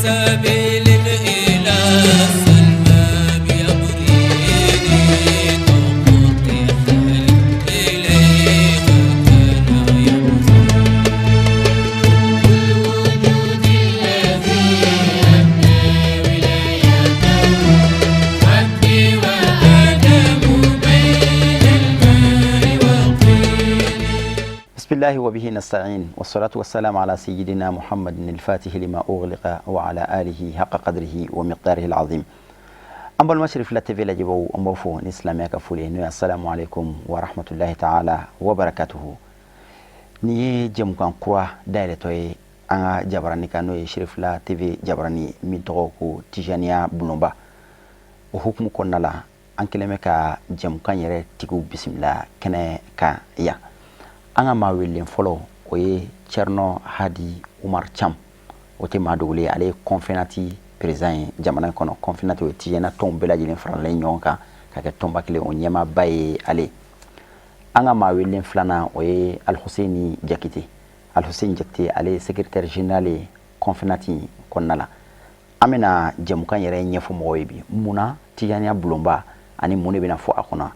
سبيل الإله سلمى بيبريني طوقي خلي إليه كان يبزر الوجود الذي أبنى ولايته ربي وآدم بين الماء والطين. بسم الله وبه نستعين والصلاة والسلام على سيدنا محمد الفاتح لما أغلق وعلى آله حق قدره ومقداره العظيم. أما المشرف لا تفي لجبو أمبوفو نسلامي كفولي السلام عليكم ورحمة الله تعالى وبركاته. ني جمكان كوا دايرة توي أنا جبراني كانوا شرف لا تفي جبراني ميدروكو تيجانيا بلومبا وحكم كنا لا أنكلمك جمكان يرى تيكو بسم الله كنا كا يا anga ma welen folo oye Cerno Hadi Umar Cham ote madugule ale konfenati president jamana kono konfenati o tiyena tombela jilen franle nyonka kake tomba kile onyema baye ale anga ma welen flana oye Al Husseini Jakite Al Hussein Jakite ale secrétaire général konfenati konnala amena jamukan yere nyefu moyebi muna tiyanya bulomba ani mune bina fo akona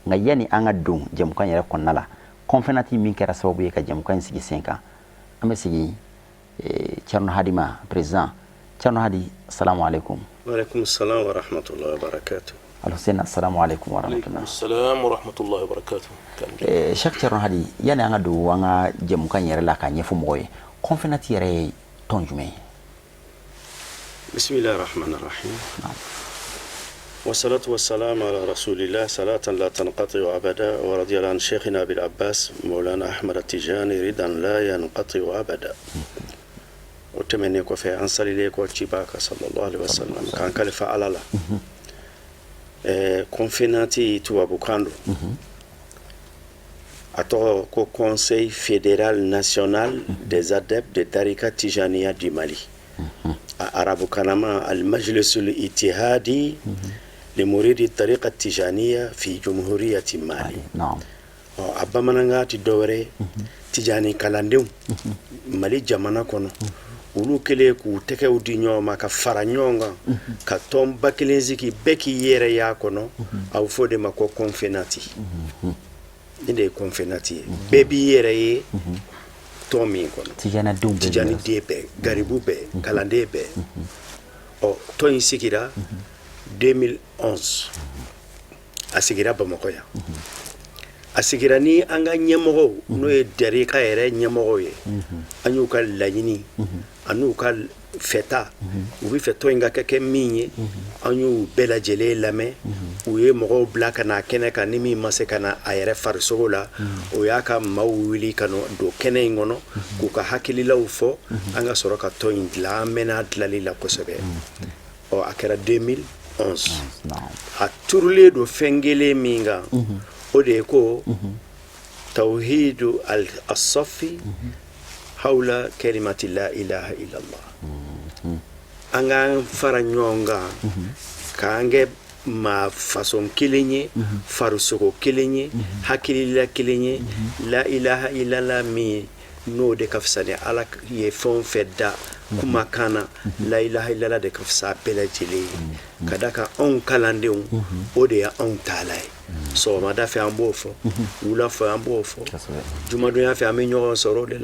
ngayani anga dum jamukan yere konnala konfenati min kera sababu ye ka jamukan sigi senka ame sigi Cerno Hadi ma president Cerno Hadi assalamu alaikum. Wa alaikum assalam wa rahmatullahi wa barakatuh. Al Hussein assalamu alaikum wa rahmatullahi. Assalam wa rahmatullahi wa barakatuh. Sheikh Cerno Hadi yani anga do anga jamukan yere la ka nyefu moye konfenati yere tonjume. Bismillahir rahmanir rahim. والصلاة والسلام على رسول الله صلاة لا تنقطع أبدا ورضي الله عن شيخنا أبي العباس مولانا أحمد التجاني رضا لا ينقطع أبدا وتمنى كفي أنصر إليك وتشباك صلى الله عليه وسلم كان كلفة على الله كونفيناتي توابو كاندو أتو كو Conseil fédéral national des adeptes de Tariqa Tijaniya du Mali arabu kanama al-Majlis al-Ittihadi لمريد الطريقة التجانية في جمهورية مالي. نعم. أبا منغاتي دوري تجاني كالانديو مالي جامانا كونو ulu kele ku teke udi nyoma ka fara nyonga ka tomba kelenziki beki yere ya kono au fode mako konfenati inde konfenati bebi yere ye tomi kono tijani debe garibu be kalande be o to insikira 2011 asigira Bamako ya asigira ni anga nyemogo no e derika ere nyemogo ye anyuka lanyini anuka feta ubi feto inga keke minye anyu bela jele lame uye mogo blaka na kene ka nimi maseka na ayere farsola oyaka mawili kano do kene ngono kuka hakilila ufo anga soroka to indla mena dlalila kosebe o akera 2011 a turle do fengele minga ode ko tawhidu al-safi hawla kalimati la ilaha illa Allah anga faranyonga kange ma façon kelenye farusoko kelenye hakilila kelenye la ilaha illa Allah mi no de kafsane ala ye fon fedda kuma kana la ilaha illallah de kafsa bela jeli kadaka on kalandew o de ya on talay so ma da fe ambofo wula fe ambofo jumadu ya fe aminyo soro de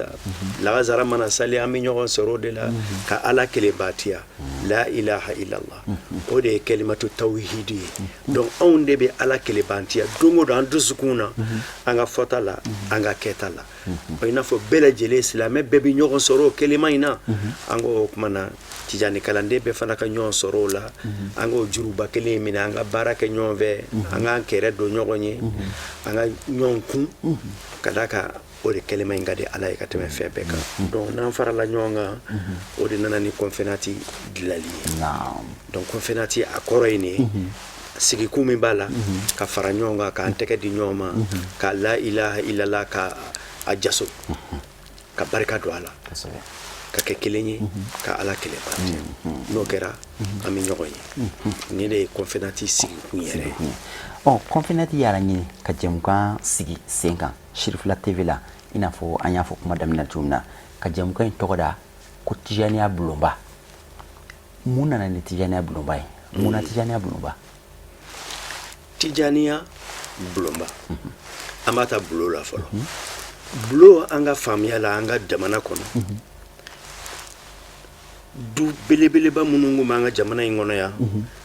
la zara mana sali aminyo soro de la ka ala kele batia la ilaha illallah o de kalimatu tawhidi donc on de be ala kele batia dongo do andu sukuna anga fotala anga ketala o ina fo bela jeli islam bebi nyogo soro kelima ina ango kumana tijani kalande be fana ka nyon soro la ango juruba kele mina anga baraka nyon ve anga kere do nyogonye anga nyon kun kadaka o de kelema ngade ala e kateme febe ka donc nan fara la nyonga o de nanani konfenati dilali naam donc konfenati akoro ine sigi kumi bala ka fara nyonga ka anteke di nyoma ka la ilaha illallah ka ajaso ka barka do ala ka ke kelenye ka ala kele bati no kera ami nyogoye ni de konfenati sigi kunyere oh konfenati yara ni ka jemka sigi senka shirfla tv la inafo anyafo kuma damina tumna ka jemka togoda ko tijaniya bulomba mun nana ni tijaniya bulonba ye mun na tijaniya bulonba tijaniya bulonba an b'a ta bulo la fɔlɔ bulo an ka faamuya la an ka jamana kɔnɔ du belebeleba minnu kun b'an ka jamana in kɔnɔ yan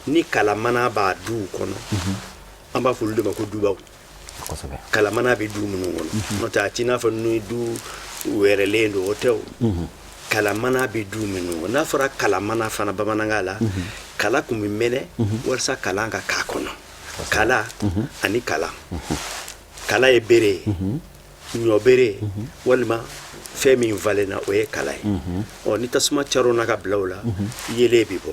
ni kalamana b'a duw kɔnɔ an b'a fɔ olu de ma ko dubaw kalamana bɛ du minnu kɔnɔ n'o tɛ a t'i n'a fɔ ni du wɛrɛlen don o tɛ o kalamana bɛ du minnu kɔnɔ n'a fɔra kalamana fana bamanankan la kala kun bɛ mɛnɛ walasa kalan ka k'a kɔnɔ kala ani kalan kala ye bere ɲɔ bere walima fɛn min valenna o ye kala ye ni tasuma carona ka bila o la yelen bɛ bɔ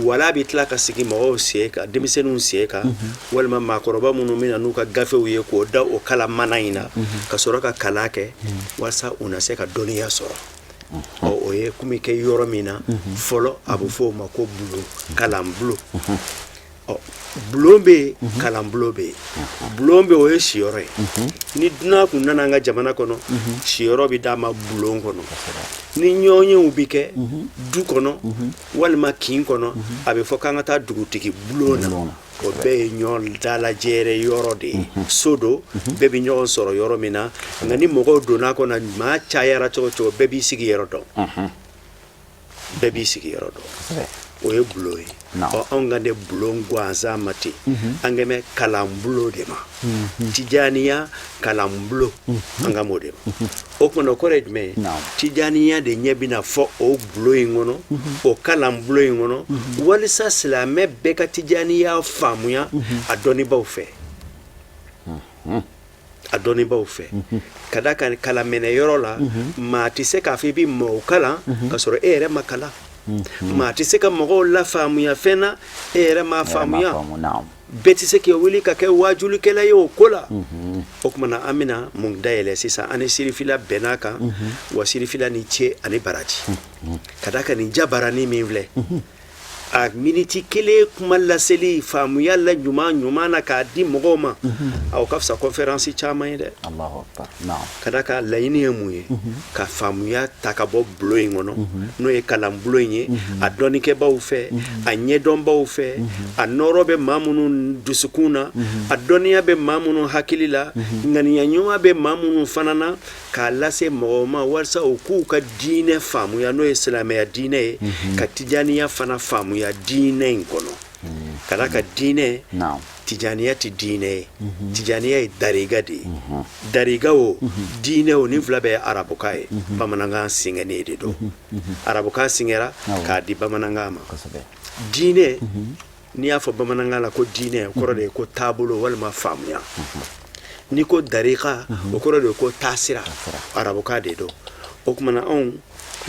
wala bɛ tila ka sigi mɔgɔw sen kan denmisɛnninw sen kan walima maakɔrɔba minnu bɛ na n'u ka gafew ye k'o da o kala mana in na ka sɔrɔ ka kalan kɛ walasa u na se ka dɔnniya sɔrɔ o ye komi kɛ yɔrɔ min na fɔlɔ a bɛ fɔ o ma ko bulon kalan bulon bulon bɛ yen kalan bulon bɛ yen bulon bɛ o ye siyɔrɔ ye ni dunan kun nana an ka jamana kɔnɔ siyɔrɔ bɛ d'a ma bulon kɔnɔ ni ɲɔgɔnyew bɛ kɛ du kɔnɔ walima kin kɔnɔ a bɛ fɔ k'an ka taa dugutigi bulon na o bɛɛ ye ɲɔgɔn dalajɛrɛ yɔrɔ de ye so don bɛɛ bɛ ɲɔgɔn sɔrɔ yɔrɔ min na nka ni mɔgɔw donna kɔnɔ maa cayara cogo cogo bɛɛ b'i sigi yɔrɔ dɔn bɛɛ b'i sigi yɔrɔ dɔn o ye bulon ye anw ka de bulon gansan ma ten an kɛ mɛ kalan bulon de ma tijaniya kalan bulon an ka m'o de ma o kumana o kɔrɔ ye jumɛn ye tijaniya de ɲɛ bɛna fɔ o bulon in kɔnɔ o kalan bulon in kɔnɔ walisa silamɛ bɛɛ ka tijaniya faamuya a dɔnnibaw fɛ a dɔnnibaw fɛ ka da kan kalanminɛyɔrɔ la maa tɛ se k'a fɔ i bɛ maaw kalan ka sɔrɔ e yɛrɛ ma kalan maa tɛ se ka mɔgɔw lafaamuya fɛn na e yɛrɛ m'a faamuya bɛɛ tɛ se k'i wuli ka kɛ waajulikɛla ye o ko la o kumana an bɛna mun dayɛlɛ sisan an ni sirifila bɛnn'a kan wa sirifila ni ce ani baraji ka da kan nin jabaranin min filɛ a miniti kelen kuma laseli faamuya la ɲuman na k'a di mɔgɔw ma o ka fisa conférence caman ye dɛ ka da kan laɲini ye mun ye ka faamuya ta ka bɔ bulon in kɔnɔ n'o ye kalan bulon in ye a dɔnnikɛbaw fɛ a ɲɛdɔnbaw fɛ a nɔɔrɔ bɛ maa minnu dusukun na a dɔnniya bɛ maa minnu hakili la ŋaniya ɲuman bɛ maa minnu fana na k'a lase mɔgɔw ma walasa u k'u ka diinɛ faamuya n'o ye silamɛya diinɛ ye ka tijaniya fana faamuya diinɛ in kɔnɔ ka da ka diinɛ tijaniya tɛ diinɛ ye tijaniya ye dariga de ye dariga o diinɛ o ni fila bɛɛ ye arabukan ye bamanankan sɛngɛnnen de don arabukan sɛngɛra k'a di bamanankan ma diinɛ n'i y'a fɔ bamanankan la ko diinɛ o kɔrɔ de ye ko taabolo walima faamuya ni ko dariga o kɔrɔ de ye ko taasira arabukan de don o kumana anw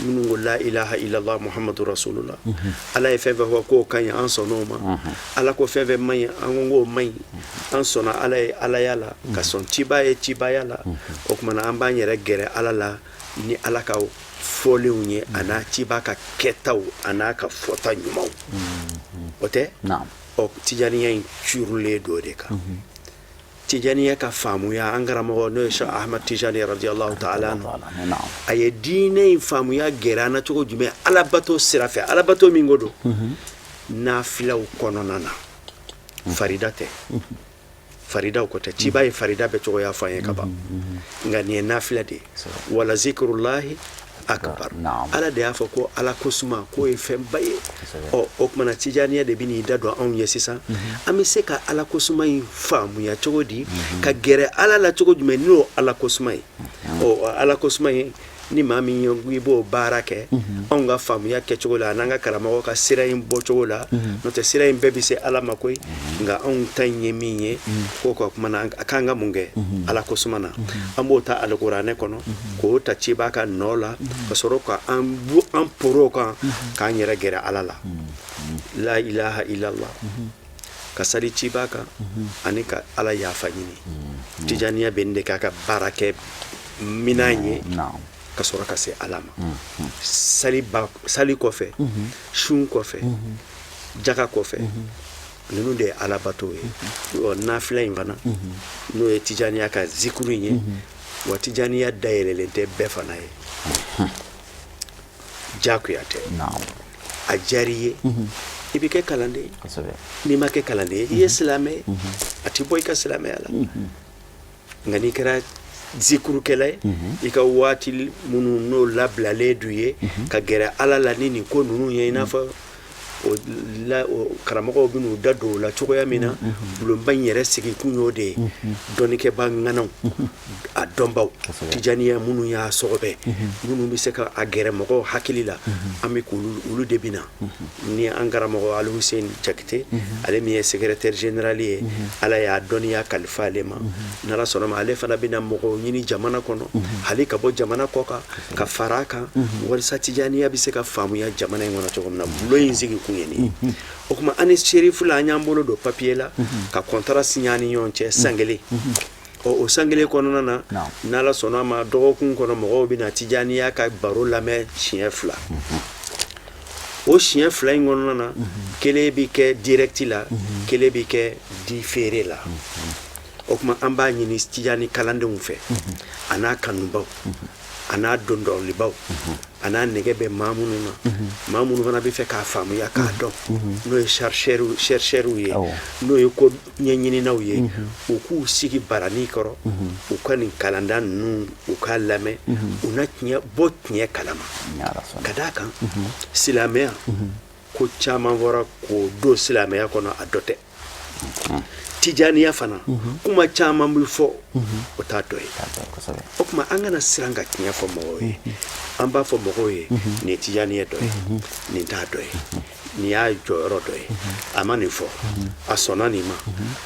minnu ko la ilaha illallah muhammadu rasulullah ala ye fɛn fɛn fɔ k'o ka ɲi an sɔnn'o ma ala ko fɛn fɛn man ɲi an ko k'o man ɲi an sɔnna ala ye alaya la ka sɔn ciba ye cibaya la o kumana an b'an yɛrɛ gɛrɛ ala la ni ala ka fɔlenw ye a n'a ciba ka kɛtaw a n'a ka fɔta ɲumanw o tɛ tijaniya in curulen do de kan tijaniya ka faamuya an karamɔgɔ n'o ye Sheikh Ahmad Tijani radiyallahu ta'ala anhu a ye diinɛ in faamuya gɛrɛ an na cogo jumɛn alabato sira fɛ alabato min ko don nafilaw kɔnɔna na farida tɛ faridaw ko tɛ ciba ye farida bɛ cogoya fɔ an ye ka ban nka nin ye nafila de ye wala zikrullahi akbar ala de y'a fɔ ko ala kosuma k'o ye fɛnba ye o kumana tijaniya de bɛ n'i da don anw ye sisan an bɛ se ka ala kosuma in faamuya cogo di ka gɛrɛ ala la cogo jumɛn n'o ala kosuma ye ala kosuma ye ni maa min ye i b'o baara kɛ anw ka faamuya kɛcogo la an'an ka karamɔgɔ ka sira in bɔcogo la n'o tɛ sira in bɛɛ bɛ se ala ma koyi nka anw ta in ye min ye k'o ka kumana a k'an ka mun kɛ ala kosuma na an b'o ta alikuranɛ kɔnɔ k'o ta ciba ka nɔ la ka sɔrɔ ka an por'o kan k'an yɛrɛ gɛrɛ ala la la ilaha illallah ka sali ciba kan ani ka ala yafa ɲini tijaniya bɛ nin de k'a ka baara kɛ minan ye ka sɔrɔ ka se ala ma sali kɔfɛ sun kɔfɛ jaga kɔfɛ ninnu de ye alabato ye nafila in fana n'o ye tijaniya ka zikuru ye wa tijaniya dayɛlɛlen tɛ bɛɛ fana ye jakuya tɛ a diyar'i ye i bɛ kɛ kalanden ye kosɛbɛ n'i ma kɛ kalanden ye i ye silamɛ ye a ti bɔ i ka silamɛya la nka n'i kɛra zikurukɛla ye i ka waati minnu n'o labilalen d'u ye ka gɛrɛ ala la ni nin ko ninnu ye i n'a fɔ o karamɔgɔw bɛn'u da don o la cogoya min na bulonba in yɛrɛ sigi kun y'o de ye dɔnnikɛba ŋanaw a dɔnbaw tijaniya minnu y'a sɔgɔbɛ minnu bɛ se ka a gɛrɛ mɔgɔw hakili la an bɛ k'olu de bɛ na ni an karamɔgɔ Ali Hussein Jakite ale min ye secrétaire général ye ala y'a dɔnniya kalifa ale ma n'ala sɔnna ma ale fana bɛna mɔgɔw ɲini jamana kɔnɔ hali ka bɔ jamana kɔ kan ka fara a kan walasa tijaniya bɛ se ka faamuya jamana in kɔnɔ cogo min na bulon in sigi kun ye nin ye o kuma an ni serifu la an y'an bolo don papier la ka contrat signé an ni ɲɔgɔn cɛ san kelen o san kelen kɔnɔna na n'ala sɔnna ma dɔgɔkun kɔnɔ mɔgɔw bɛna tijaniya ka baro lamɛn siɲɛ 2 o siɲɛ 2 in kɔnɔna na kelen bɛ kɛ direct la kelen bɛ kɛ di feere la o kuma an b'a ɲini tijani kalandenw fɛ a n'a kanubaw a n'a dɔndɔnlibaw a n'a nɛgɛ bɛ maa minnu na maa minnu fana bɛ fɛ k'a faamuya k'a dɔn n'o ye chercheurs ye n'o ye ko ɲɛɲininaw ye u k'u sigi barani kɔrɔ u ka nin kalanda ninnu u k'a lamɛn u na bɔ tiɲɛ kalama ka d'a kan silamɛya ko caman fɔra k'o don silamɛya kɔnɔ a dɔ tɛ tijaniya fana kuma caman bɛ fɔ o t'a dɔ ye o kuma an kana siran ka tiɲɛ fɔ mɔgɔw ye an b'a fɔ mɔgɔw ye nin ye tijaniya dɔ ye nin t'a dɔ ye nin y'a jɔyɔrɔ dɔ ye a ma nin fɔ a sɔnna nin ma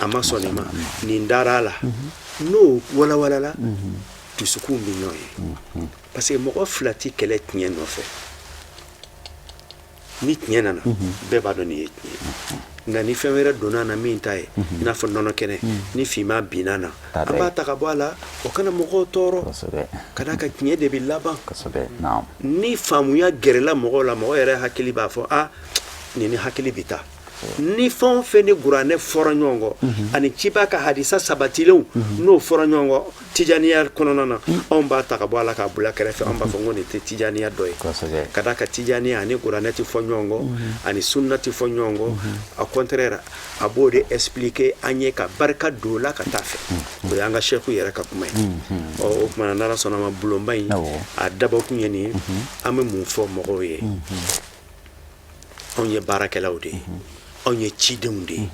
a ma sɔn nin ma nin dar'a la n'o walawalala dusukun bɛ ɲɔgɔn ye parce que mɔgɔ 2 tɛ kɛlɛ tiɲɛ nɔfɛ ni tiɲɛ nana bɛɛ b'a dɔn nin ye tiɲɛ nka ni fɛn wɛrɛ donna na min ta ye i n'a fɔ nɔnɔ kɛnɛ ni finma binna na an b'a ta ka bɔ a la o kana mɔgɔw tɔɔrɔ ka d'a kan tiɲɛ de bɛ laban ni faamuya gɛrɛla mɔgɔw la mɔgɔ yɛrɛ hakili b'a fɔ nin ni hakili bɛ taa ni fɛn o fɛn ni kuranɛ fɔra ɲɔgɔn kɔ ani ciba ka hadisa sabatilenw n'o fɔra ɲɔgɔn kɔ tijaniya kɔnɔna na anw b'a ta ka bɔ a la k'a bila kɛrɛfɛ anw b'a fɔ ko nin tɛ tijaniya dɔ ye ka d'a kan tijaniya ani kuranɛ tɛ fɔ ɲɔgɔn kɔ ani sunna tɛ fɔ ɲɔgɔn kɔ a contraire a b'o de expliquer an ye ka barika don o la ka taa fɛ o y'an ka sheku yɛrɛ ka kuma ye o kumana n'ala sɔnna ma bulonba in a dabɔkun ye nin ye an bɛ mun fɔ mɔgɔw ye anw ye baarakɛlaw de ye anw ye cidenw de ye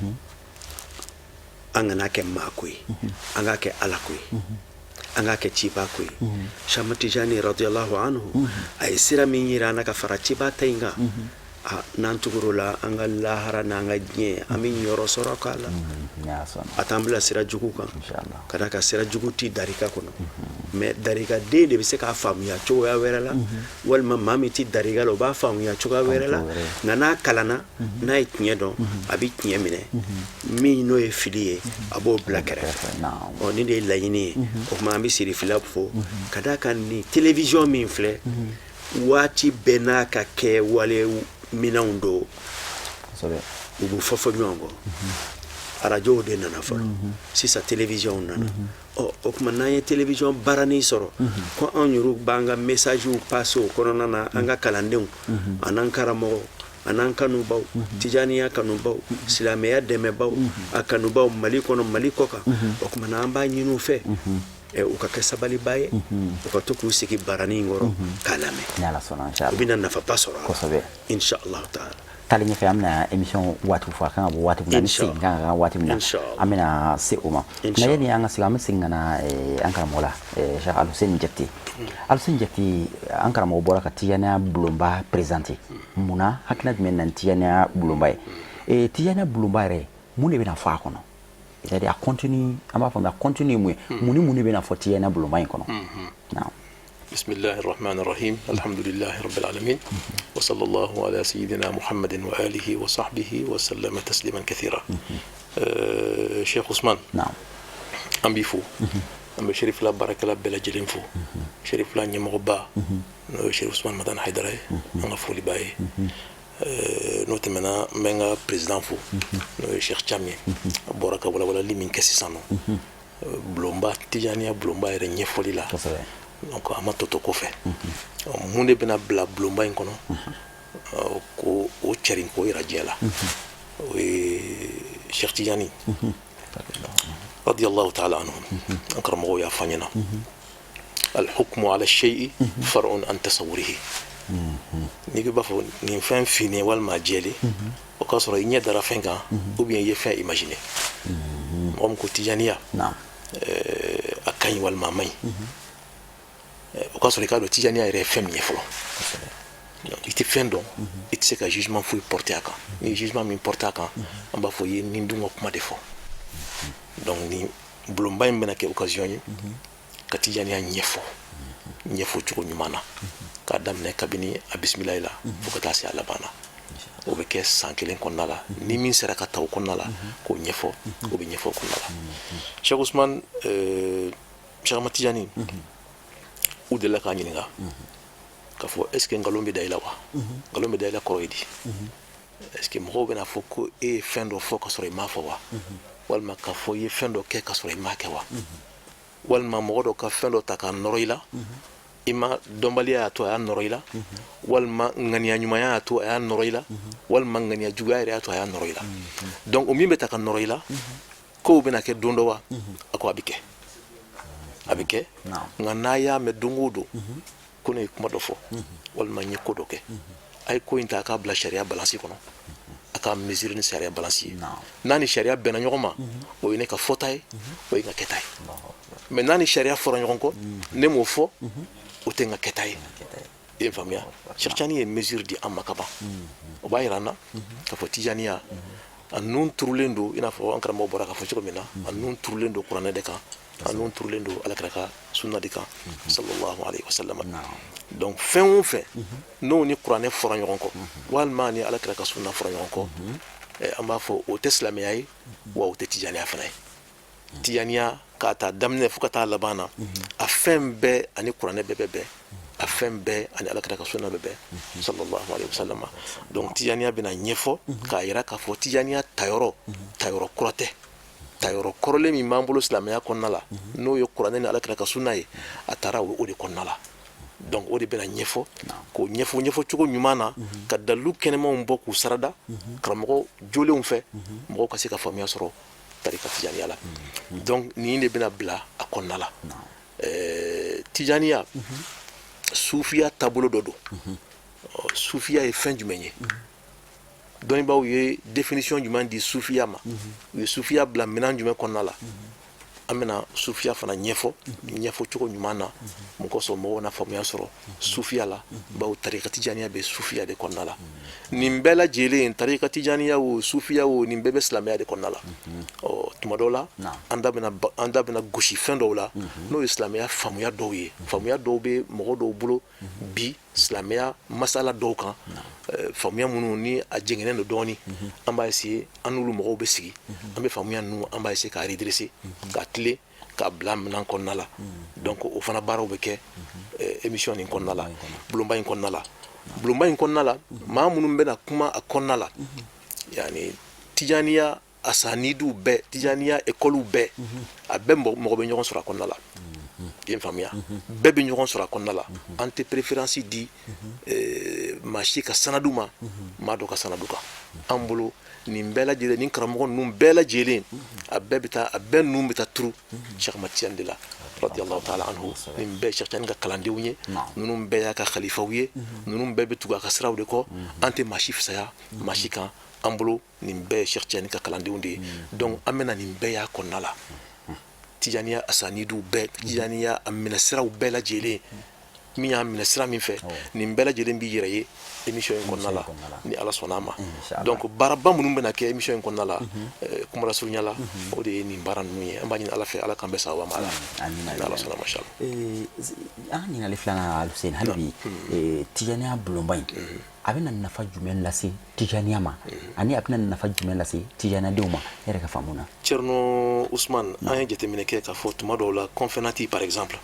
an kana kɛ maa ko ye an k'a kɛ ala ko ye an k'a kɛ ciba ko ye Chama Tijani radiyallahu anhu a ye sira min yira an na ka fara ciba ta in kan n'an tugur'o la an ka lahara n'an ka diɲɛ an bɛ ɲɔrɔ sɔrɔ k'a la a t'an bila sira jugu kan ka d'a kan sira jugu tɛ darika kɔnɔ mais darikaden de bɛ se k'a faamuya cogoya wɛrɛ la walima maa min tɛ darika la o b'a faamuya cogoya wɛrɛ la nka n'a kalanna n'a ye tiɲɛ dɔn a bɛ tiɲɛ minɛ min n'o ye fili ye a b'o bila kɛrɛfɛ nin de ye laɲini ye o tuma an bɛ sirifila fo ka d'a kan nin télévision min filɛ waati bɛɛ n'a ka kɛ wale minɛnw don u b'u fɔ ɲɔgɔn kɔ arajow de nana fɔlɔ sisan télévision nana o kuma n'an ye télévision baaranin sɔrɔ ko anw yɛrɛw b'an ka messagew passe o kɔnɔna na an ka kalandenw an'an karamɔgɔw an'an kanubaw tijaniya kanubaw silamɛya dɛmɛbaw a kanubaw Mali kɔnɔ Mali kɔ kan o kuma na an b'a ɲini u fɛ u ka kɛ sabaliba ye u ka to k'u sigi baranin kɔrɔ k'a lamɛn u bɛna nafaba sɔrɔ a la inshallah taala tali ɲɛfɛ an bɛna émission waati fɔ a kan ka bɔ waati min na ni segin kan ka kan waati min na an bɛna se o ma nka yanni an ka segin an bɛ segin ka na an karamɔgɔ la Cheikh Ali Hussein Jakite Ali Hussein Jakite an karamɔgɔ bɔra ka tijaniya bulonba présenter munna hakilina jumɛn na ni tijaniya bulonba ye tijaniya bulonba yɛrɛ mun de bɛna fɔ a kɔnɔ c'est-à-dire a continue an b'a fɔ a continue mun ye mun de bɛna fɔ tijaniya bulonba in kɔnɔ بسم الله الرحمن الرحيم الحمد لله رب العالمين وصلى الله على سيدنا محمد وآله وصحبه وسلم تسليما كثيرا شيخ عثمان نعم أم بيفو أم شريف لا بركة لا بلا جلينفو شريف لا نيمغبا شريف عثمان مدان حيدراي أنا فولي باي نوتمنا منغا بريزيدان فو شيخ جامي بركة ولا لي من كسي سانو بلومبا تيجانيا بلومبا يرني فولي لا donc ama toto kɔfɛ mun de bɛna bila bulonba in kɔnɔ ko o cɛrin k'o yira diɲɛ la o ye Cheikh Tidiane radiyallahu ta'ala anhu an karamɔgɔw y'a fɔ an ɲɛna al-hukmu ala shay'i far'un an tasawwurihi n'i ko b'a fɔ nin fɛn finnen walima jɛlen o k'a sɔrɔ i ɲɛ dara fɛn kan ou bien i ye fɛn imaginer mɔgɔ min ko tijaniya a ka ɲi walima a man ɲi o k'a sɔrɔ i k'a dɔn tijaniya yɛrɛ ye fɛn min ye fɔlɔ i tɛ fɛn dɔn i tɛ se ka jugement foyi porter a kan ni ye jugement min porter a kan an b'a fɔ i ye nin dun ka kuma de fɔ donc ni bulonba in bɛna kɛ occasion ye ka tijaniya ɲɛfɔ cogo ɲuman na k'a daminɛ kabini a bisimilayi la fo ka taa se a laban na o bɛ kɛ san 1 kɔnɔna la ni min sera ka ta o kɔnɔna la k'o ɲɛfɔ o bɛ ɲɛfɔ o kɔnɔna la Cheikh Ousmane Cheikh Ahmad Tijani u delila k'a ɲininka k'a fɔ est ce que nkalon bɛ da i la wa nkalon bɛ da i la kɔrɔ ye di est ce que mɔgɔw bɛna fɔ ko e ye fɛn dɔ fɔ ka sɔrɔ i m'a fɔ wa walima k'a fɔ i ye fɛn dɔ kɛ ka sɔrɔ i m'a kɛ wa walima mɔgɔ dɔ ka fɛn dɔ ta k'a nɔrɔ i la i ma dɔnbaliya y'a to a y'a nɔrɔ i la walima ŋaniya ɲumanya y'a to a y'a nɔrɔ i la walima ŋaniya juguya yɛrɛ y'a to a y'a nɔrɔ i la donc o min bɛ ta ka nɔrɔ i la kow bɛna kɛ don dɔ wa a ko a bɛ kɛ nka n'a y'a mɛn don o don ko ne ye kuma dɔ fɔ walima n ye ko dɔ kɛ a ye ko in ta a k'a bila sariya balansi kɔnɔ a k'a mesure ni sariya balansi ye n'a ni sariya bɛnna ɲɔgɔn ma o ye ne ka fɔta ye o ye n ka kɛta ye mais n'a ni sariya fɔra ɲɔgɔn kɔ ne m'o fɔ o tɛ n ka kɛta ye i ye n faamuya Cheikh Tidiane ye mesure di an ma ka ban o b'a yira an na k'a fɔ tijaniya a nun turulen don i n'a fɔ an karamɔgɔ bɔra k'a fɔ cogo min na a nun turulen don kuranɛ de kan a nun turulen don alakira ka sunna de kan sallallahu alayhi wa sallam donc fɛn o fɛn n'o ni kuranɛ fɔra ɲɔgɔn kɔ walima ni alakira ka sunna fɔra ɲɔgɔn kɔ an b'a fɔ o tɛ silamɛya ye wa o tɛ tijaniya fana ye tijaniya k'a ta daminɛ fo ka taa laban na a fɛn bɛɛ ani kuranɛ bɛɛ bɛ bɛn a fɛn bɛɛ ani alakira ka sunna bɛ bɛn sallallahu alayhi wa sallam donc tijaniya bɛna ɲɛfɔ k'a yira k'a fɔ tijaniya tayɔrɔ kura tɛ tayɔrɔ kɔrɔlen min b'an bolo silamɛya kɔnɔna la n'o ye kuranɛ ni alakira ka sunna ye a taara o de kɔnɔna la donc o de bɛna ɲɛfɔ k'o ɲɛfɔ cogo ɲuman na ka dalilu kɛnɛmanw bɔ k'u sarada karamɔgɔ jolenw fɛ mɔgɔw ka se ka faamuya sɔrɔ tarika tijaniya la donc nin de bɛna bila a kɔnɔna la tijaniya sufiya taabolo dɔ don sufiya ye fɛn jumɛn ye dɔnnibaaw ye définition jumɛn di sufiya ma u ye sufiya bila minɛn jumɛn kɔnɔna la an bɛna sufiya fana ɲɛfɔ cogo ɲuman na mun kosɔn mɔgɔw na faamuya sɔrɔ sufiya la bawo tarika tijaniya bɛ sufiya de kɔnɔna la nin bɛɛ lajɛlen tarika tijaniya o sufiya o nin bɛɛ bɛ silamɛya de kɔnɔna la tuma dɔw la an da bɛna gosi fɛn dɔw la n'o ye silamɛya faamuya dɔw ye faamuya dɔw bɛ mɔgɔ dɔw bolo bi silamɛya masala dɔw kan faamuya minnu ni a jɛngɛnen don dɔɔni an b'a essayer an n'olu mɔgɔw bɛ sigi an bɛ faamuya ninnu an b'a essayer k'a redresser k'a tilen k'a bila minɛn kɔnɔna la donc o fana baaraw bɛ kɛ émission nin kɔnɔna la bulonba in kɔnɔna la bulonba in kɔnɔna la maa minnu bɛna kuma a kɔnɔna la yani tijaniya asanidu bɛɛ tijaniya ekɔliw bɛɛ a bɛɛ mɔgɔ bɛ ɲɔgɔn sɔrɔ a kɔnɔna la i ye n faamuya bɛɛ bɛ ɲɔgɔn sɔrɔ a kɔnɔna la an tɛ préférence di maa si ka sanadu ma maa dɔ ka sanadu kan an bolo nin bɛɛ lajɛlen nin karamɔgɔ ninnu bɛɛ lajɛlen a bɛɛ ninnu bɛ taa turu Cheikh Ahmad Tijani de la radiyallahu ta'ala anhu nin bɛɛ Cheikh Tijani ka kalandenw ye ninnu bɛɛ y'a ka khalifaw ye ninnu bɛɛ bɛ tugu a ka siraw de kɔ an tɛ maa si fisaya maa si kan an bolo nin bɛɛ ye Cheikh Tijani ka kalandenw de ye donc an bɛna nin bɛɛ y'a kɔnɔna la tijaniya asanidu bɛɛ tijaniya a minɛsiraw bɛɛ lajɛlen min y'a minɛ sira min fɛ nin bɛɛ lajɛlen b'i yɛrɛ ye émission in kɔnɔna la ni ala sɔnna a ma donc baaraba minnu bɛna kɛ émission in kɔnɔna la kumara surunya la o de ye nin baara ninnu ye an b'a ɲini ala fɛ ala k'an bɛɛ sababa ma ala ni ala sɔnna masha Allah an ɲininkali filanan Alusen hali bi tijaniya bulonba in a bɛna nafa jumɛn lase tijaniya ma ani a bɛna nafa jumɛn lase tijaniyadenw ma e yɛrɛ ka faamu na Cerno Usman an ye jateminɛ kɛ k'a fɔ tuma dɔw la conférencier par exemple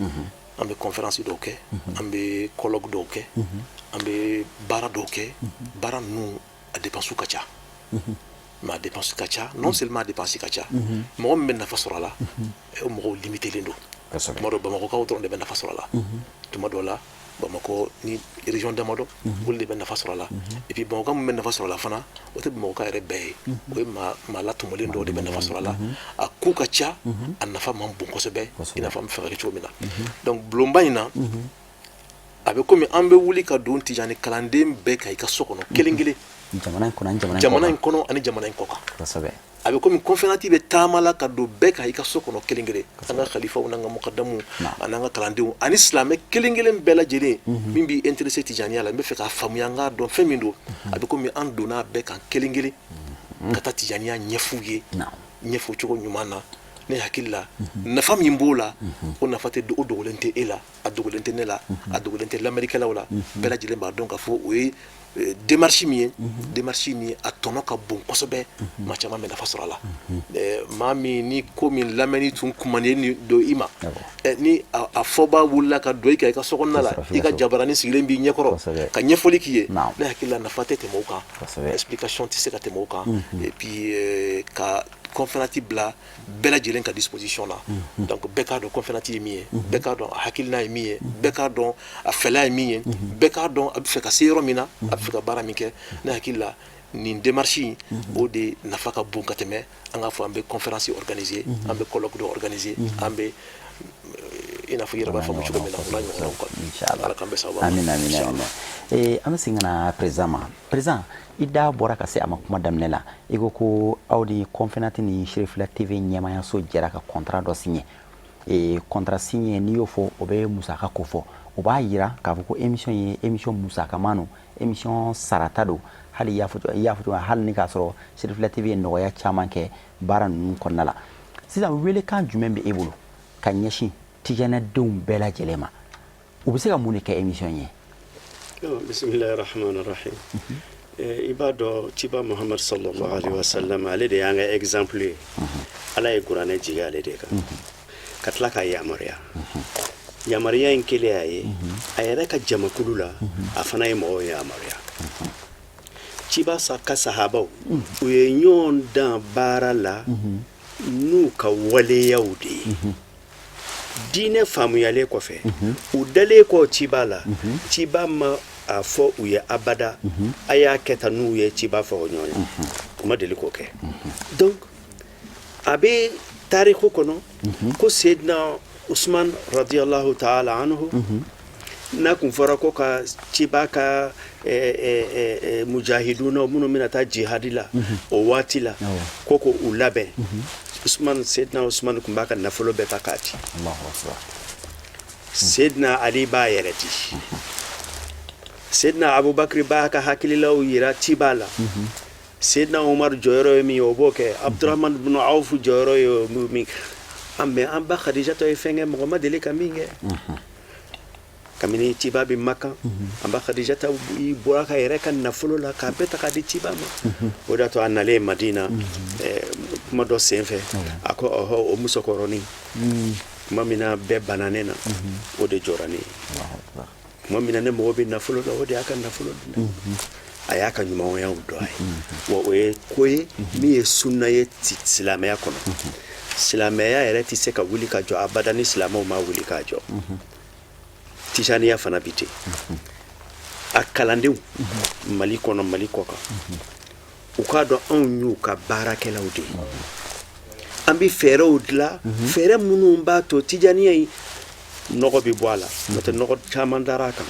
an bɛ conférence dɔw kɛ an bɛ colloque dɔw kɛ an bɛ baara dɔw kɛ baara ninnu a dépense ka ca mais a dépense ka ca non seulement a dépense ka ca mɔgɔ min bɛ nafa sɔrɔ a la o mɔgɔw limitelen don tuma dɔw bamakɔkaw dɔrɔn de bɛ nafa sɔrɔ a la tuma dɔw la Bamako ni région d'Amado olu de bɛ nafa sɔrɔ a la et puis Bamakɔ min bɛ nafa sɔrɔ a la fana o tɛ Bamakɔ yɛrɛ bɛɛ ye o ye maa latumulen dɔw de bɛ nafa sɔrɔ a la a ko ka ca a nafa man bon kosɛbɛ i n'a fɔ an bɛ fɛ ka kɛ cogo min na donc bulonba in na a bɛ komi an bɛ wuli ka don Tijani kalanden bɛɛ kan i ka so kɔnɔ kelen kelen jamana in kɔnɔ ani jamana in kɔ kan kosɛbɛ a bɛ komi conférencier bɛ taama la ka don bɛɛ kan i ka so kɔnɔ kelen kelen an ka khalifaw n'an ka mukadamu an'an ka kalandenw ani silamɛ kelen kelen bɛɛ lajɛlen min b'i intéressé Tijaniya la n bɛ fɛ k'a faamuya an k'a dɔn fɛn min don a bɛ komi an donna bɛɛ kan kelen kelen ka taa Tijaniya ɲɛf'u ye ɲɛfɔ cogo ɲuman na ne hakili la nafa min b'o la o nafa tɛ o dogolen tɛ e la a dogolen tɛ ne la a dogolen tɛ lamɛnnikɛlaw la bɛɛ lajɛlen b'a dɔn k'a fɔ o ye démarche min ye démarche ni a tɔnɔ ka bon kosɛbɛ maa caman bɛ nafa sɔrɔ a la maa min ni ko min lamɛnni tun kumanen ni don i ma ni a fɔbaa wulila ka don i kan i ka sokɔnɔna la i ka jabaranin sigilen b'i ɲɛkɔrɔ ka ɲɛfɔli k'i ye ne hakili la nafa tɛ tɛmɛ o kan explication tɛ se ka tɛmɛ o kan et puis ka conférencier bila bɛɛ lajɛlen ka disposition na donc bɛɛ k'a dɔn conférencier ye min ye bɛɛ k'a dɔn a hakilina ye min ye bɛɛ k'a dɔn a fɛla ye min ye bɛɛ k'a dɔn a bɛ fɛ ka se yɔrɔ min na a bɛ fɛ ka baara min kɛ ne hakili la nin démarche in o de nafa ka bon ka tɛmɛ an k'a fɔ an bɛ conférence organiser an bɛ colloque dɔ organiser an bɛ i n'a fɔ i yɛrɛ b'a faamu cogo min na o n'a ɲɔgɔnnaw quoi ala k'an bɛɛ sababu ma amin an bɛ segin ka na président ma président i da bɔra ka se a ma kuma daminɛ la i ko aw ni conférencier ni Sherifila TV ɲɛmaayaso jɛra ka contrat dɔ signé contrat signé n'i y'o fɔ o bɛ musaka ko fɔ o b'a yira k'a fɔ ko émission ye émission musakaman don émission sarata don hali i y'a fɔ hali ni k'a sɔrɔ Sherifila TV ye nɔgɔya caman kɛ baara ninnu kɔnɔna la sisan welekan jumɛn bɛ e bolo ka ɲɛsin Tijanidenw bɛɛ lajɛlen ma u bɛ se ka mun de kɛ émission ye bismillahir rahmanir rahim i b'a dɔn ciba Muhammad sallallahu alaihi wasallam ale de y'an ka exemple ye ala ye kuranɛ jigin ale de kan ka tila ka yamaruya yamaruya in kelen y'a ye a yɛrɛ ka jamakulu la a fana ye mɔgɔw yamaruya ciba ka sahabaw u ye ɲɔgɔn dan baara la n'u ka waleyaw de ye diinɛ faamuyalen kɔfɛ u dalen kɔ ciba la ciba ma a fɔ u ye abada a y'a kɛ tan n'u ye ciba fɔ o ɲɔgɔn ye u ma deli k'o kɛ donc a bɛ tariku kɔnɔ ko Seydina Usman radiyallahu ta'ala anhu n'a kun fɔra ko ka ciba ka mujahiduna minnu bɛna taa jihadi la o waati la ko u labɛn Seydina Usman kun b'a ka nafolo bɛɛ ta k'a di Seydina Ali b'a yɛrɛ di Seydina Abubakar b'a ka hakililaw yira ciba la Seydina Umar jɔyɔrɔ ye min ye o b'o kɛ Abdurrahman ibn Auf jɔyɔrɔ ye min mais an ba Khadijata ye fɛn kɛ mɔgɔ ma deli ka min kɛ kabini ciba bɛ Maka an ba Khadijata i bɔra ka yɛrɛ ka nafolo la k'a bɛɛ ta k'a di ciba ma o de y'a to a nalen Madina kuma dɔ senfɛ a ko ɔhɔ o musokɔrɔnin kuma min na bɛɛ banna ne na o de jɔra ne ye kuma min na ne mɔgɔ bɛ nafolo la o de y'a ka nafolo dun a y'a ka ɲumanyaw dɔn a ye wa o ye ko ye min ye sunna ye silamɛya kɔnɔ silamɛya yɛrɛ tɛ se ka wuli ka jɔ abada ni silamɛw ma wuli ka jɔ Tijaniya fana bi ten a kalandenw Mali kɔnɔ Mali kɔ kan u k'a dɔn anw y'u ka baarakɛlaw de ye an bɛ fɛɛrɛw dilan fɛɛrɛ minnu b'a to Tijaniya in nɔgɔ bɛ bɔ a la n'o tɛ nɔgɔ caman dara a kan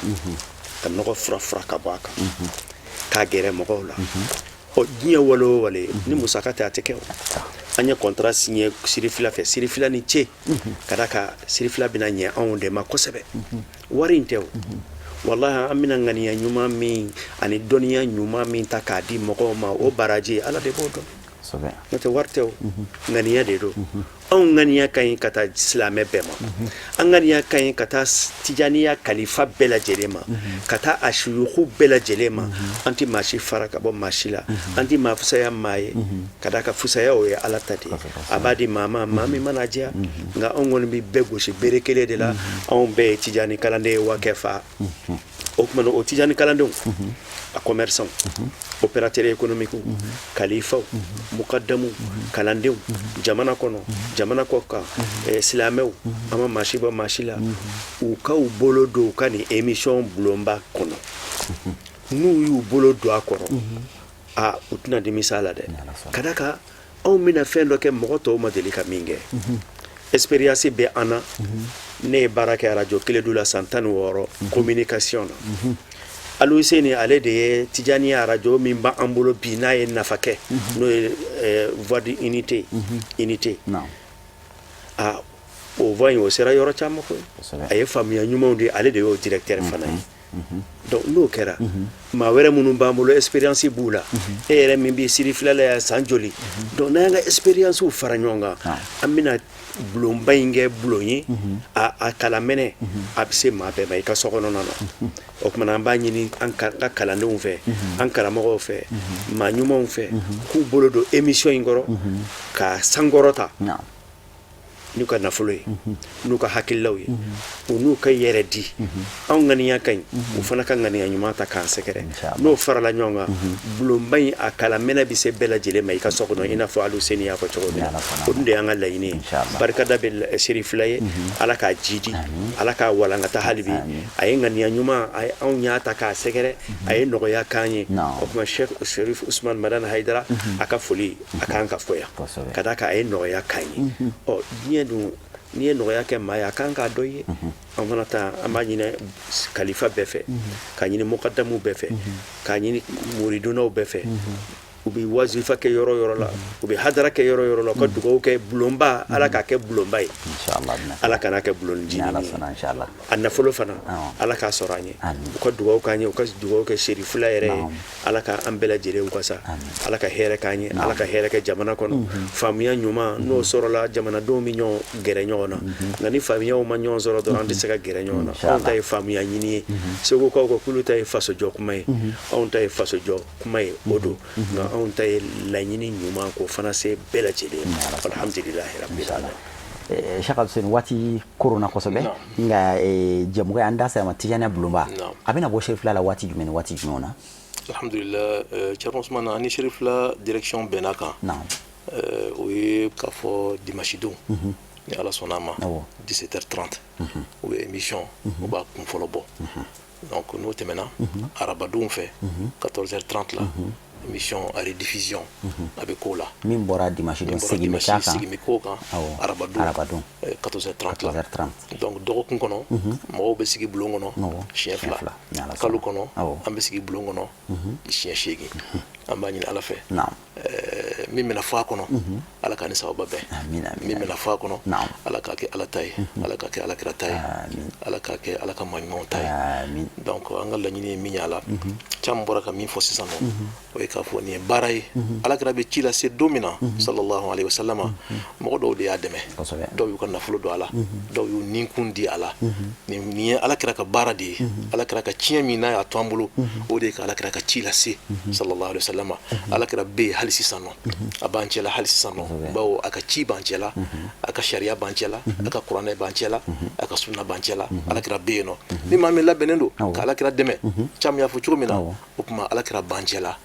ka nɔgɔ fura ka bɔ a kan k'a gɛrɛ mɔgɔw la diɲɛ wale o wale ni musaka tɛ a tɛ kɛ o an ye contrat signé Sirifila fɛ Sirifila ni ce ka da ka Sirifila bɛna ɲɛ anw de ma kosɛbɛ wari in tɛ o wallahi an bɛna ŋaniya ɲuman min ani dɔnniya ɲuman min ta k'a di mɔgɔw ma o baraji ala de b'o dɔn n'o tɛ wari tɛ o ŋaniya de don anw ŋaniya ka ɲi ka taa silamɛ bɛɛ ma an ŋaniya ka ɲi ka taa Tijaniya kalifa bɛɛ lajɛlen ma ka taa a shuyuku bɛɛ lajɛlen ma an tɛ maa si fara ka bɔ maa si la an tɛ maa fusaya maa ye ka da ka fusaya o ye ala ta de a b'a di maa ma maa min mana diya nka anw kɔni bɛ bɛɛ gosi bere kelen de la anw bɛɛ ye Tijani kalanden ye wa kɛ fa o kuma o tijani kalandenw a commerçant opérateur économique kalifaw muqaddamu kalandenw jamana kono jamana koka silamɛw ama mashiba mashila u ka u bolo do ka ni émission bulomba kono n'u y'u bolo do a kɔrɔ u tɛna dimisa la dɛ ka da kan anw bɛna fɛn dɔ kɛ mɔgɔ tɔw ma deli ka min kɛ expérience bɛ an na ne ye baara kɛ radio Kiledu la san 16 communication na Alu Seni ale de ye Tijaniya radio min b'an bolo bi n'a ye nafa kɛ n'o ye voix d'unité unité o voix in o sera yɔrɔ caman koyi a ye faamuya ɲumanw de ale de y'o directeur fana ye donc n'o kɛra maa wɛrɛ minnu b'an bolo expérience b'u la e yɛrɛ min bɛ siri filala ya san joli donc n'an y'an ka expérience fara ɲɔgɔn kan an bɛna bulonba in kɛ bulon ye a kalanminɛ a bɛ se maa bɛɛ ma i ka so kɔnɔna na o kumana an b'a ɲini an ka kalandenw fɛ an karamɔgɔw fɛ maa ɲumanw fɛ k'u bolo don émission in kɔrɔ ka sankɔrɔta n'u ka nafolo ye n'u ka hakililaw ye u n'u ka yɛrɛ di anw ŋaniya ka ɲi u fana ka ŋaniya ɲuman ta k'an sɛgɛrɛ n'o farala ɲɔgɔn kan bulonba in a kalanminɛ bɛ se bɛɛ lajɛlen ma i ka so kɔnɔ i n'a fɔ Alu Seni y'a fɔ cogo min na o dun de y'an ka laɲini ye barikada bɛ Seri Fila ye Ala k'a jidi Ala k'a walankata hali bi a ye ŋaniya ɲuman a ye anw y'a ta k'a sɛgɛrɛ a ye nɔgɔya k'an ye o kuma Sheikh Sherif Usman Madani Hayidara a ka foli a k'an ka fɔ yan ka d'a kan a ye nɔgɔya k'an ye diɲɛ dun n'i ye nɔgɔya kɛ maa ye a kan k'a dɔ ye an fana ta an b'a ɲini kalifa bɛɛ fɛ k'a ɲini mukadamu bɛɛ fɛ k'a ɲini muridunaw bɛɛ fɛ u bɛ wazifa kɛ yɔrɔ yɔrɔ la u bɛ hadara kɛ yɔrɔ yɔrɔ la u ka dugawu kɛ bulonba Ala k'a kɛ bulonba ye Ala kana kɛ bulonjini ye a nafolo fana Ala k'a sɔrɔ an ye u ka dugawu k'an ye u ka dugawu kɛ Seri Fila yɛrɛ ye Ala ka an bɛɛ lajɛlen wasa Ala ka hɛrɛ k'an ye Ala ka hɛrɛ kɛ jamana kɔnɔ faamuya ɲuman n'o sɔrɔla jamanadenw bɛ ɲɔgɔn gɛrɛ ɲɔgɔn na nka ni faamuyaw ma ɲɔgɔn sɔrɔ dɔrɔn an tɛ se ka gɛrɛ ɲɔgɔn na anw ta ye faamuya ɲini ye Segukaw ko k'olu ta ye fasojɔ kuma ye anw ta ye fasojɔ kuma ye o don nka anw ta ye laɲini ɲuman k'o fana se bɛɛ lajɛlen alhamdulilahi rabbil alamin Sheikh Alu Seni waati korona kosɛbɛ nka jɛmɔgɔ an da sera ma Tijaniya bulonba a bɛna bɔ Seri Fila la waati jumɛn ni waati jumɛn na alhamdulillah Thierno Ousmane ani Seri Fila direction bɛnna kan o ye k'a fɔ dimanche don ni Ala sɔnna a ma 17h30 o bɛ émission o b'a kun fɔlɔ bɔ donc n'o tɛmɛna arabadenw fɛ 14h30 la émission à rediffusion a bɛ k'o la min bɔra dimanche don segin bɛ k'o kan arabadon 14h30 la donc dɔgɔkun kɔnɔ mɔgɔw bɛ sigi bulon kɔnɔ siɲɛ 2 kalo kɔnɔ an bɛ sigi bulon kɔnɔ siɲɛ 8 an b'a ɲini Ala fɛ min bɛna fɔ a kɔnɔ Ala ka ni sababa bɛn min bɛna fɔ a kɔnɔ Ala k'a kɛ Ala ta ye Ala k'a kɛ Alakira ta ye Ala k'a kɛ Ala ka maɲumanw ta ye donc an ka laɲini ye min ye a la caman bɔra ka min fɔ sisan nɔ o ye k'a fɔ nin ye baara ye Alakira bɛ ci lase don min na sallallahu alaihi wasallam mɔgɔ dɔw de y'a dɛmɛ dɔw y'u ka nafolo don a la dɔw y'u ninkun di a la nin ye Alakira ka baara de ye Alakira ka tiɲɛ min n'a y'a to an bolo o de ye ka Alakira ka ci lase sallallahu alaihi wasallam Alakira bɛ yen hali sisan nɔ a b'an cɛla hali sisan nɔ bawo a ka ci b'an cɛla a ka sariya b'an cɛla a ka kuranɛ b'an cɛla a ka sunna b'an cɛla Alakira bɛ yen nɔ ni maa min labɛnnen don ka Alakira dɛmɛ caman y'a fɔ cogo min na o kuma Alakira b'an cɛla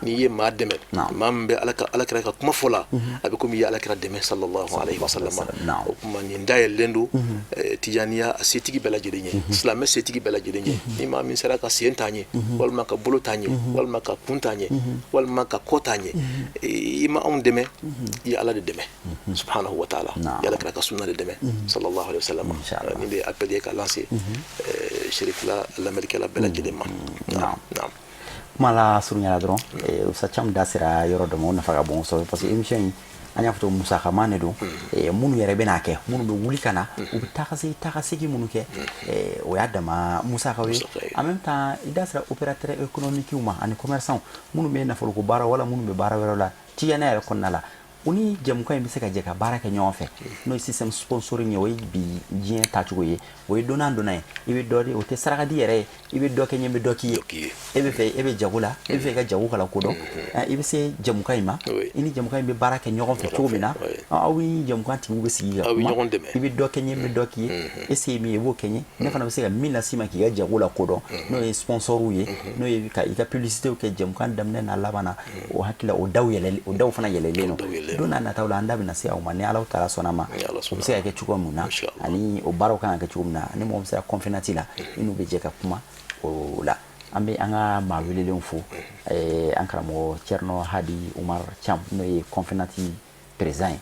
n'i ye maa dɛmɛ maa min bɛ Alakira ka kuma fɔ la a bɛ komi i ye Alakira dɛmɛ sallallahu alaihi wasallam o kuma nin dayɛlɛlen don Tijaniya a setigi bɛɛ lajɛlen ye silamɛ setigi bɛɛ lajɛlen ye ni maa min sera ka sen t'an ye walima ka bolo t'an ye walima ka kun t'an ye walima ka kɔ t'an ye i ma anw dɛmɛ i ye Ala de dɛmɛ subhanahu wa ta'ala i Alakira ka sunna de dɛmɛ sallallahu alaihi wasallam nin de appel ye ka lancer Seri Fila lamɛnnikɛla bɛɛ lajɛlen ma kuma la surunyala dɔrɔn Usa Cam da sera yɔrɔ dɔ ma o nafa ka bon kosɛbɛ parce que émission in an y'a fɔ to musakaman de don minnu yɛrɛ bɛn'a kɛ minnu bɛ wuli ka na u bɛ taga segin minnu kɛ o y'a dama musakaw ye en même temps i da sera opérateur économique ma ani commerçant minnu bɛ nafoloko baara wala minnu bɛ baara wɛrɛ la Tijaniya yɛrɛ kɔnɔna la o ni jɛmukan in bɛ se ka jɛ ka baara kɛ ɲɔgɔn fɛ n'o ye système sponsoring ye o ye bi diɲɛ tacogo ye o ye donna ye i bɛ dɔ de o tɛ saraka di yɛrɛ ye i bɛ dɔ kɛ ɲɛ bɛ dɔ k'i ye e bɛ fɛ e bɛ jago la e bɛ fɛ i ka jago kala kodɔn i bɛ se jɛmukan in ma i ni jɛmukan in bɛ baara kɛ ɲɔgɔn fɛ cogo min na aw ni jɛmukan tigiw bɛ sigi ka kuma i bɛ dɔ kɛ ɲɛ bɛ dɔ k'i ye e se ye min ye i b'o kɛ ɲɛ ne fana bɛ se ka min las'i ma k'i ka jago la kodɔn n'o ye sponsorw ye n'o ye ka i ka publicité kɛ jɛmukan daminɛ n'a laban na o hakili o daw fana yɛlɛlen don don n'a nataw la an da bɛna se aw ma ni Alahu Taala sɔnna ma o bɛ se ka kɛ cogo min na ani o baaraw kan ka kɛ cogo min na ani mɔgɔ bɛ se ka confiance la i n'u bɛ jɛ ka kuma o la an bɛ an ka maa welelenw fo an karamɔgɔ Cerno Hadi Umar Cham n'o ye confiance président ye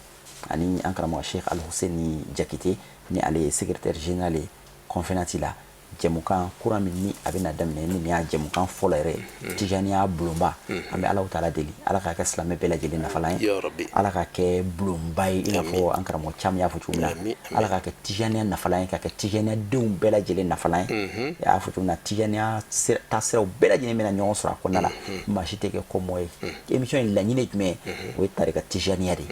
ani an karamɔgɔ Sheikh Al-Husseini Jakite ni ale ye secrétaire général ye confiance la jɛmukan kura min ni a bɛna daminɛ ni nin y'a jɛmukan fɔlɔ yɛrɛ tijaniya bulonba an bɛ Alahu Taala deli Ala k'a kɛ silamɛ bɛɛ lajɛlen nafalan ye Ala k'a kɛ bulonba ye i n'a fɔ an karamɔgɔ Cam y'a fɔ cogo min na Ala k'a kɛ tijaniya nafalan ye k'a kɛ tijaniya denw bɛɛ lajɛlen nafalan ye y'a fɔ cogo min na tijaniya taasiraw bɛɛ lajɛlen bɛna ɲɔgɔn sɔrɔ a kɔnɔna la maa si tɛ kɛ kɔmɔ ye émission in laɲini ye jumɛn o ye tarika tijaniya de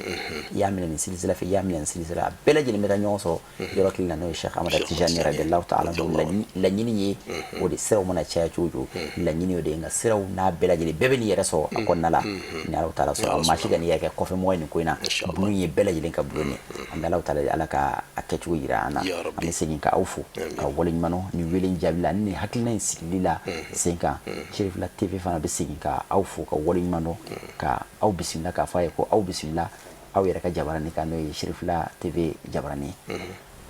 i y'a minɛ nin silisila fɛ i y'a minɛ nin silisila a bɛɛ lajɛlen bɛna ɲɔgɔn sɔrɔ yɔrɔ kelen na n'o ye Cheikh Ahmada Tijani radiyallahu ta'ala laɲini ye o de siraw mana caya cogo cogo laɲini o de nka siraw n'a bɛɛ lajɛlen bɛɛ bɛ n'i yɛrɛ sɔrɔ a kɔnɔna la ni Alahu Taala sɔrɔ maa si ka n'i yɛrɛ kɛ kɔfɛ mɔgɔ ye nin ko in na bulon ye bɛɛ lajɛlen ka bulon ye an bɛ Alahu Taala Ala ka a kɛcogo yira an na an bɛ segin ka aw fo ka waleɲuman ni wele in jaabi la ni hakilina in sigili la sen kan Cherifla TV fana bɛ segin ka aw fo ka waleɲuman ka aw bisimila k'a fɔ a ye ko aw bisimila aw yɛrɛ ka jabarani kan n'o ye Cherifla TV jabarani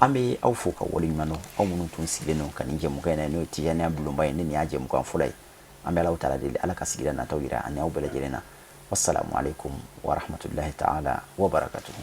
an bɛ aw fo ka waleɲuman dɔn aw minnu tun sigilen don ka nin jɛmukan in na n'o ye tijaniya bulonba ye ni nin y'a jɛmukan fɔlɔ ye an bɛ Alahu Taala deli Ala ka sigida nataw yira ani aw bɛɛ lajɛlen na wassalamu alaikum wa rahmatullahi ta'ala wa barakatuhu